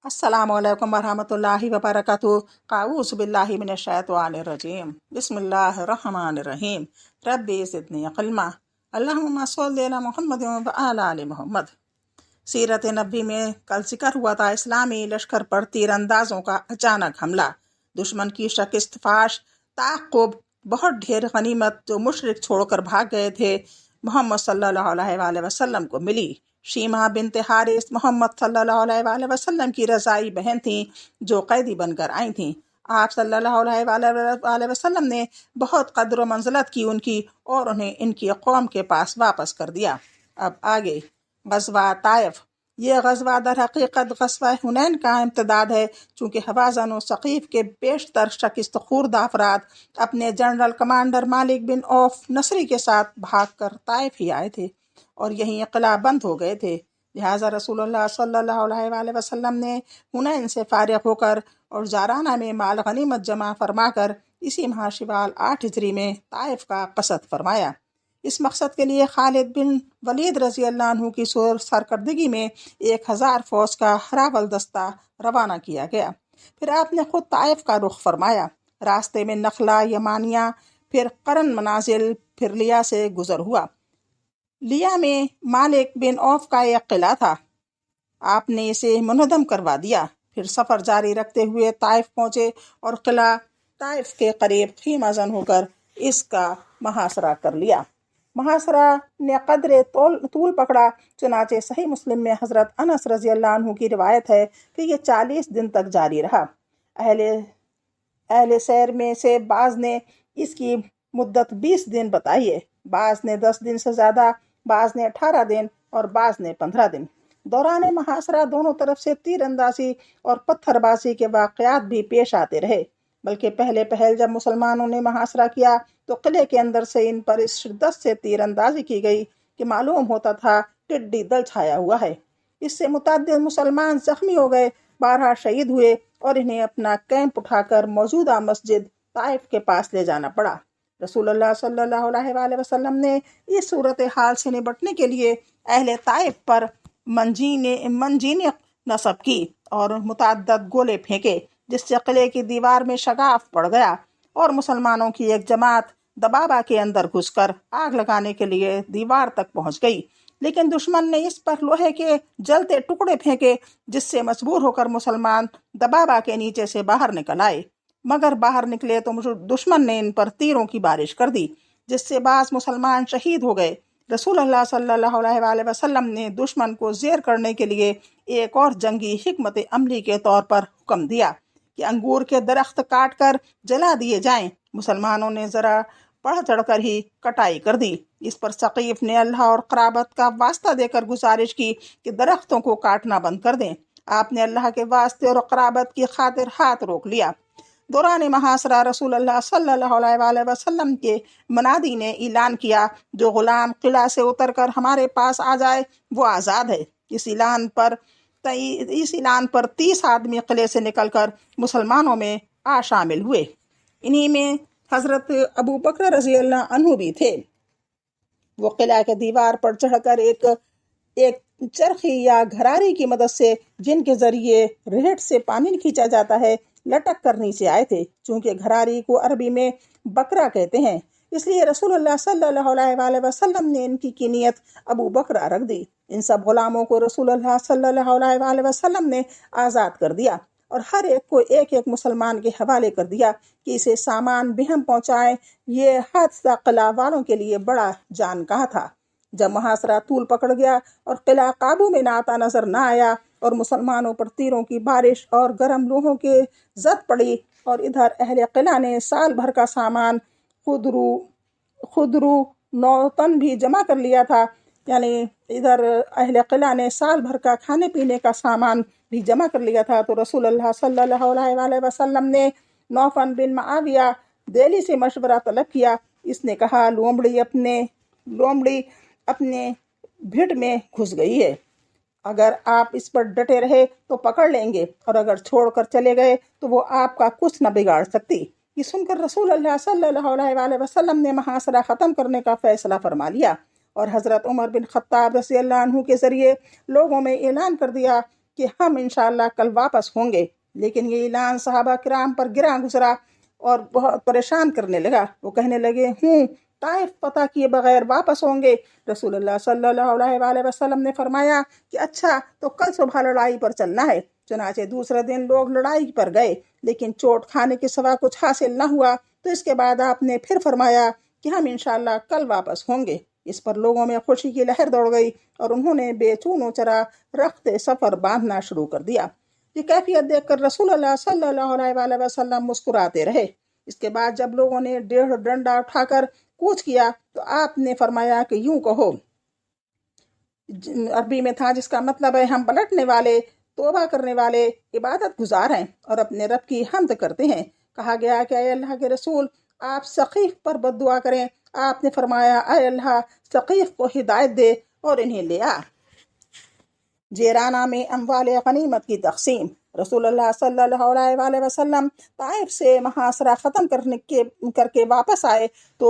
अस्सलामुअलैकुम वरहमतुल्लाहि वबरकातुहू। काऊज़ु बिल्लाहि मिनश्शैतानिर्रजीम। बिस्मिल्लाहिर्रहमानिर्रहीम। रब्बि ज़िदनी इल्मा। अल्लाहुम्मा सल्लि अला मुहम्मद व अला आलि मुहम्मद। सीरत नबी में कल जिक्र हुआ था इस्लामी लश्कर पर तीरंदाजों का अचानक हमला, दुश्मन की शिकस्त फाश, ताक़ुब, बहुत ढेर गनीमत जो मुशरिक छोड़कर भाग गए थे मोहम्मद सल्लल्लाहु अलैहि वसल्लम को मिली। शीमा बिनते हारिस मोहम्मद सल्लल्लाहु अलैहि वसल्लम की रज़ाई बहन थीं जो कैदी बनकर आई थीं। आप सल्लल्लाहु अलैहि वसल्लम ने बहुत कद्र व मंज़लत की उनकी और उन्हें इनकी कौम के पास वापस कर दिया। अब आगे ग़ज़वा ताइफ। ये ग़ज़वा दर हकीकत ग़ज़वा हुनैन का इम्तदाद है, चूँकि हवाज़न व सक़ीफ़ के बेशतर शिकस्त खुर्द अफराद अपने जनरल कमांडर मालिक बिन औफ नसरी के साथ भाग कर ताइफ ही आए थे और यहीं किला बंद हो गए थे। लिहाजा रसूलुल्लाह सल्लल्लाहु अलैहि वसल्लम ने हुनैन से फारिग होकर और जाराना में माल गनीमत जमा फरमाकर इसी माह शवाल 8 हिजरी में ताइफ का कसद फरमाया। इस मकसद के लिए खालिद बिन वलीद रज़ी अल्लाह अन्हु की सरकर्दगी में 1000 फ़ौज का हरावल दस्ता रवाना किया गया। फिर आपने खुद ताइफ का रुख फरमाया। रास्ते में नखला, यमानिया, फिर करन मनाजिल, फिर लिया से गुजर हुआ। लिया में मालिक बिन औफ का एक किला था, आपने इसे मुनहदम करवा दिया। फिर सफ़र जारी रखते हुए ताइफ पहुँचे और किला ताइफ के करीब खीमाजन होकर इसका मुहासरा कर लिया। मुहासरा ने कदरे तूल पकड़ा, चुनाचे सही मुस्लिम में हज़रत अनस रज़ी अल्लाह अन्हु की रिवायत है कि ये 40 दिन तक जारी रहा। अहले सैर में से बाज़ ने इसकी मुद्दत 20 दिन बताई है, बाज़ ने 10 दिन से ज़्यादा, बाज़ ने 18 दिन और बाज़ ने 15 दिन। दौरान मुहासरा दोनों तरफ से तीरंदाजी और पत्थरबाजी के वाक़यात भी पेश आते रहे, बल्कि पहल जब मुसलमानों ने मुहासरा किया तो किले के अंदर से इन पर इस शिद्दत से तीरंदाजी की गई कि मालूम होता था टिड्डी दल छाया हुआ है। इससे मुतअद्दिद मुसलमान जख्मी हो गए, 12 शहीद हुए और इन्हें अपना कैंप उठाकर मौजूदा मस्जिद ताइफ के पास ले जाना पड़ा। रसूलुल्लाह सल्लल्लाहु अलैहि वसल्लम ने इस सूरत हाल से निपटने के लिए अहले ताइफ पर मंजीने नसब की और मुतअद्दिद गोले फेंके, जिससे किले की दीवार में शगाफ पड़ गया और मुसलमानों की एक जमात दबाबा के अंदर घुसकर आग लगाने के लिए दीवार तक पहुंच गई। लेकिन दुश्मन ने इस पर लोहे के जलते टुकड़े फेंके, जिससे मजबूर होकर मुसलमान दबाबा के नीचे से बाहर निकल आए। मगर बाहर निकले तो दुश्मन ने इन पर तीरों की बारिश कर दी, जिससे बाज़ मुसलमान शहीद हो गए। रसूलुल्लाह सल्लल्लाहु अलैहि वसल्लम ने दुश्मन को ज़ेर करने के लिए एक और जंगी हिकमत अमली के तौर पर हुक्म दिया कि अंगूर के दरख्त काट कर जला दिए जाएं। मुसलमानों ने ज़रा बढ़ चढ़कर ही कटाई कर दी। इस पर सकीफ ने अल्लाह और क़राबत का वास्ता देकर गुजारिश की कि दरख्तों को काटना बंद कर दें। आपने अल्लाह के वास्ते और क़राबत की खातिर हाथ रोक लिया। दौरान मुहासरा रसूलुल्लाह सल्लल्लाहु अलैहि वसल्लम के मनादी ने ऐलान किया, जो ग़ुलाम किला से उतरकर हमारे पास आ जाए वो आज़ाद है। इस ऐलान पर 30 आदमी किले से निकलकर मुसलमानों में आ शामिल हुए। इन्हीं में हज़रत अबू बकर रज़ी अल्लाह अन्हु भी थे। वो किला के दीवार पर चढ़कर एक चरखी या घरारी की मदद से, जिनके जरिए रेहट से पानी खींचा जाता है, लटक कर नीचे आए थे। चूँकि घरारी को अरबी में बकरा कहते हैं, इसलिए रसूलुल्लाह सल्लल्लाहु अलैहि वसल्लम ने इनकी कीनियत अबू बकरा रख दी। इन सब गुलामों को रसूलुल्लाह सल्लल्लाहु अलैहि वसल्लम ने आज़ाद कर दिया और हर एक को एक एक मुसलमान के हवाले कर दिया कि इसे सामान बिहम पहुँचाएं। ये हादसा किला वालों के लिए बड़ा जान कहा था। जब मुहासरा तूल पकड़ गया और किला काबू में ना आता नजर न आया और मुसलमानों पर तीरों की बारिश और गर्म लोहों के जद पड़ी, और इधर अहले किला ने साल भर का सामान खुदरू नौतन भी जमा कर लिया था, यानी इधर अहले किला ने साल भर का खाने पीने का सामान भी जमा कर लिया था। तो रसूलुल्लाह सल्लल्लाहु अलैहि वसल्लम ने नौफन बिन मुआविया दिली से मशवरा तलब किया। इसने कहा, लोमड़ी अपने भिड़ में घुस गई है, अगर आप इस पर डटे रहे तो पकड़ लेंगे और अगर छोड़कर चले गए तो वो आपका कुछ न बिगाड़ सकती। ये सुनकर रसूलुल्लाह सल्लल्लाहु अलैहि वसल्लम ने मुहासरा ख़त्म करने का फ़ैसला फरमा लिया और हज़रत उमर बिन ख़त्ताब रज़ियल्लाहु अन्हु के ज़रिए लोगों में ऐलान कर दिया کہ ہم انشاءاللہ کل واپس ہوں گے، لیکن یہ اعلان صحابہ کرام پر گراں گزرا اور بہت پریشان کرنے لگا۔ وہ کہنے لگے طائف فتح کیے بغیر واپس ہوں گے۔ رسول اللہ صلی اللہ علیہ وآلہ وسلم نے فرمایا کہ اچھا تو کل صبح لڑائی پر چلنا ہے۔ چنانچہ دوسرے دن لوگ لڑائی پر گئے، لیکن چوٹ کھانے کے سوا کچھ حاصل نہ ہوا۔ تو اس کے بعد آپ نے پھر فرمایا کہ ہم انشاءاللہ کل واپس ہوں گے۔ اس پر لوگوں میں خوشی کی لہر دوڑ گئی اور انہوں نے بے چون و چرا رخت سفر باندھنا شروع کر دیا۔ یہ کیفیت دیکھ کر رسول اللہ صلی اللہ علیہ وآلہ وسلم مسکراتے رہے۔ اس کے بعد جب لوگوں نے ڈیڑھ ڈنڈا اٹھا کر کوچ کیا تو آپ نے فرمایا کہ یوں کہو، عربی میں تھا جس کا مطلب ہے ہم پلٹنے والے، توبہ کرنے والے، عبادت گزار ہیں اور اپنے رب کی حمد کرتے ہیں۔ کہا گیا کہ اے اللہ کے رسول، آپ ثقیف پر بد دعا کریں۔ آپ نے فرمایا اے اللہ، ثقیف کو ہدایت دے اور انہیں لے آ۔ جیرانہ میں اموال غنیمت کی تقسیم۔ رسول اللہ صلی اللہ علیہ وآلہ وسلم طائف سے محاصرہ ختم کر کے واپس آئے تو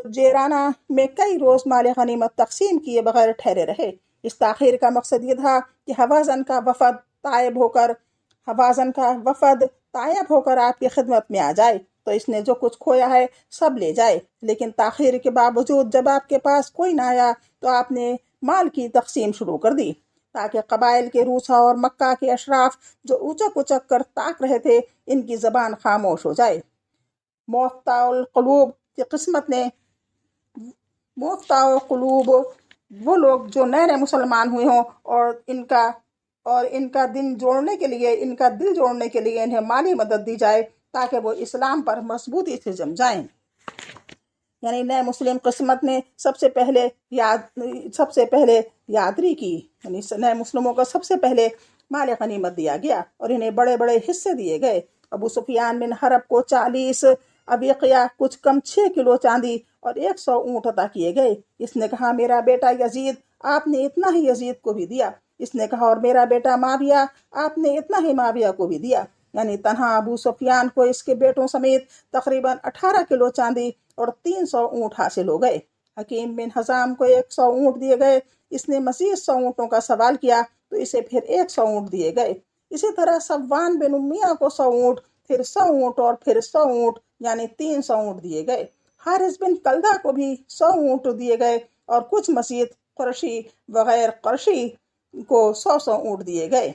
جیرانہ میں کئی روز مال غنیمت تقسیم کیے بغیر ٹھہرے رہے۔ اس تاخیر کا مقصد یہ تھا کہ حوازن کا وفد طائب ہو کر آپ کی خدمت میں آ جائے تو اس نے جو کچھ کھویا ہے سب لے جائے۔ لیکن تاخیر کے باوجود جب آپ کے پاس کوئی نہ آیا تو آپ نے مال کی تقسیم شروع کر دی تاکہ قبائل کے روسا اور مکہ کے اشراف جو اچک اچک کر تاک رہے تھے ان کی زبان خاموش ہو جائے۔ موفتع القلوب کی قسمت نے موفتع القلوب وہ لوگ جو نئے نئے مسلمان ہوئے ہوں اور ان کا دل جوڑنے کے لیے انہیں مالی مدد دی جائے تاکہ وہ اسلام پر مضبوطی سے جم جائیں۔ یعنی نئے مسلم قسمت نے سب سے پہلے یادری کی، یعنی نئے مسلموں کو سب سے پہلے مال غنیمت دیا گیا اور انہیں بڑے بڑے حصے دیے گئے۔ ابو سفیان بن حرب کو 40 اویقیہ کچھ کم 6 کلو چاندی اور 100 اونٹ عطا کیے گئے۔ اس نے کہا میرا بیٹا یزید، آپ نے اتنا ہی یزید کو بھی دیا۔ اس نے کہا اور میرا بیٹا معاویہ، آپ نے اتنا ہی معاویہ کو بھی دیا۔ یعنی تنہا ابو سفیان کو اس کے بیٹوں سمیت تقریباً 18 کلو چاندی اور 300 اونٹ حاصل ہو گئے۔ حکیم بن حزام کو 100 اونٹ دیے گئے۔ اس نے مزید 100 اونٹوں کا سوال کیا تو اسے پھر 100 اونٹ دیے گئے۔ اسی طرح صفوان بن امیہ کو 100 اونٹ، پھر 100 اونٹ اور پھر 100 اونٹ، یعنی 300 اونٹ دیے گئے۔ حارث بن کلدہ کو بھی 100 اونٹ دیے گئے اور کچھ مزید قرشی وغیر قرشی کو 100 اونٹ دیے گئے۔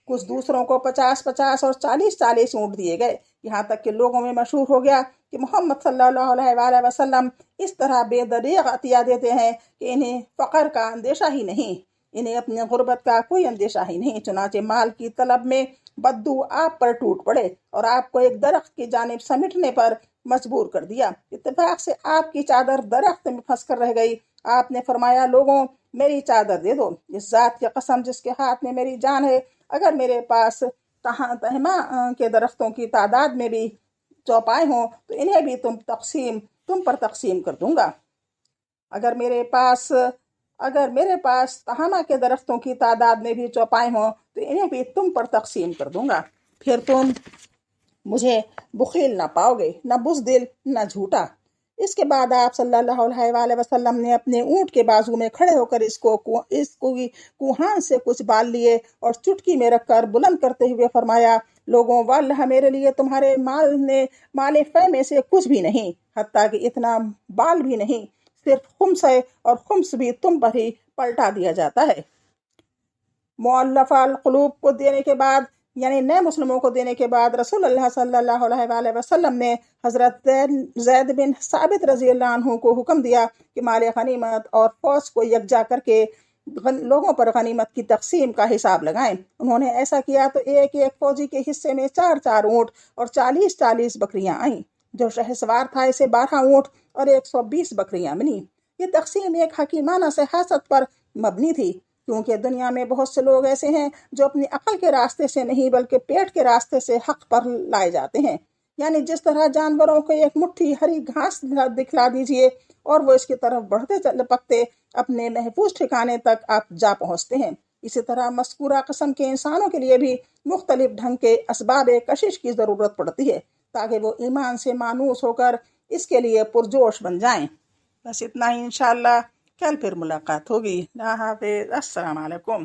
کچھ دوسروں کو 50 اور 40 اونٹ دیے گئے، یہاں تک کہ لوگوں میں مشہور ہو گیا کہ محمد صلی اللہ علیہ وآلہ وسلم اس طرح بے دریغ عطیہ دیتے ہیں کہ انہیں فقر کا اندیشہ ہی نہیں، انہیں اپنے غربت کا کوئی اندیشہ ہی نہیں۔ چنانچہ مال کی طلب میں بدو آپ پر ٹوٹ پڑے اور آپ کو ایک درخت کی جانب سمیٹنے پر مجبور کر دیا۔ اتفاق سے آپ کی چادر درخت میں پھنس کر رہ گئی۔ آپ نے فرمایا لوگوں میری چادر دے دو، اس ذات کی قسم جس کے ہاتھ میں میری جان ہے، اگر میرے پاس تہمہ کے درختوں کی تعداد میں بھی چوپائے ہوں تو انہیں بھی تم پر تقسیم کر دوں گا۔ اگر میرے پاس تہمہ کے درختوں کی تعداد میں بھی چوپائے ہوں تو انہیں بھی تم پر تقسیم کر دوں گا، پھر تم مجھے بخیل نہ پاؤ گے، نہ بزدل، نہ جھوٹا۔ اس کے بعد آپ صلی اللہ علیہ وآلہ وسلم نے اپنے اونٹ کے بازو میں کھڑے ہو کر اس کو کوہان سے کچھ بال لیے اور چٹکی میں رکھ کر بلند کرتے ہوئے فرمایا لوگوں واللہ میرے لیے تمہارے مال فے میں سے کچھ بھی نہیں، حتیٰ کہ اتنا بال بھی نہیں، صرف خمس ہے اور خمس بھی تم پر ہی پلٹا دیا جاتا ہے۔ مؤلفہ القلوب کو دینے کے بعد، یعنی نئے مسلموں کو دینے کے بعد، رسول اللہ صلی اللہ علیہ وآلہ وسلم نے حضرت زید بن ثابت رضی اللہ عنہ کو حکم دیا کہ مال غنیمت اور فوج کو یکجا کر کے لوگوں پر غنیمت کی تقسیم کا حساب لگائیں۔ انہوں نے ایسا کیا تو ایک فوجی کے حصے میں 4 اونٹ اور 40 بکریاں آئیں۔ جو شہسوار تھا اسے 12 اونٹ اور 120 بکریاں ملی۔ یہ تقسیم ایک حکیمانہ سیاست پر مبنی تھی، کیونکہ دنیا میں بہت سے لوگ ایسے ہیں جو اپنی عقل کے راستے سے نہیں بلکہ پیٹ کے راستے سے حق پر لائے جاتے ہیں۔ یعنی جس طرح جانوروں کو ایک مٹھی ہری گھاس دکھلا دیجئے اور وہ اس کی طرف بڑھتے لپکتے اپنے محفوظ ٹھکانے تک آپ جا پہنچتے ہیں، اسی طرح مذکورہ قسم کے انسانوں کے لیے بھی مختلف ڈھنگ کے اسباب کشش کی ضرورت پڑتی ہے تاکہ وہ ایمان سے مانوس ہو کر اس کے لیے پرجوش بن جائیں۔ بس اتنا ہی، انشاءاللہ کل پھر ملاقات ہوگی۔ اللہ حافظ، السلام علیکم۔